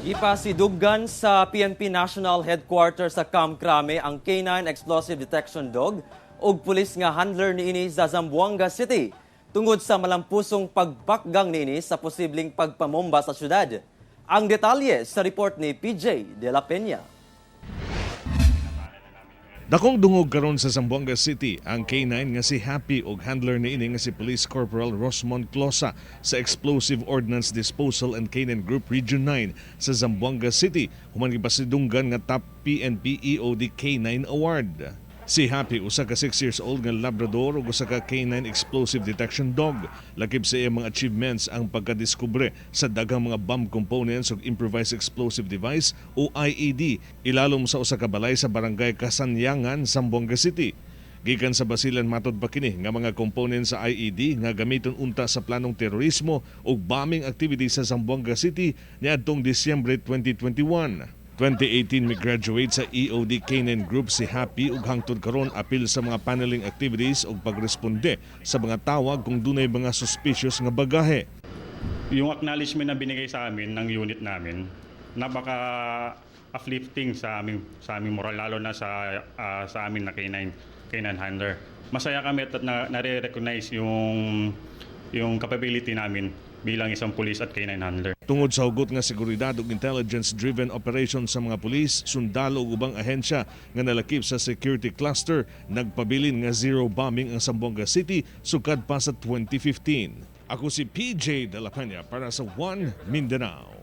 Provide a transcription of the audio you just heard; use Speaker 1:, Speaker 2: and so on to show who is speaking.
Speaker 1: Ipasidugan sa PNP National Headquarters sa Camp Crame ang K9 Explosive Detection Dog ug pulis nga handler niini sa Zamboanga City tungod sa malampusong pagpakgang niini sa posibleng pagpamomba sa syudad. Ang detalye sa report ni PJ De La Peña.
Speaker 2: Dakong dungog karon sa Zamboanga City ang K9 nga si Happy ug handler niini nga si Police Corporal Rosmond Closa sa Explosive Ordnance Disposal and K9 Group Region 9 sa Zamboanga City human gipasidunggan nga top PNP EOD K9 Award. Si Happy usa ka 6 years old nga Labrador ug usa ka K9 Explosive Detection Dog. Lakip sa iyang mga achievements ang pagkadiskubre sa daghang mga bomb components ug improvised explosive device o IED ilalom sa usa ka balay sa barangay Kasanyangan, Zamboanga City. Gikan sa basilan matod pa kini nga mga components sa IED nga gamiton unta sa planong terorismo ug bombing activity sa Zamboanga City niadtong Disyembre 2021. 2018 may graduate sa EOD K9 Group si Happy ug hangtod karon apil sa mga paneling activities ug pagresponde sa mga tawag kung dunay mga suspicious nga bagahe.
Speaker 3: Yung acknowledgement na binigay sa amin ng unit namin, napaka uplifting sa aming moral lalo na sa amin na K9 handler. Masaya kami at nare-recognize yung capability namin bilang isang police at K9 handler.
Speaker 2: Tungod sa hugot nga seguridad ug intelligence-driven operation sa mga pulis, sundalo ug ubang ahensya nga nalakip sa security cluster, nagpabilin nga zero bombing ang Zamboanga City sukad pa sa 2015. Ako si PJ De La Peña para sa One Mindanao.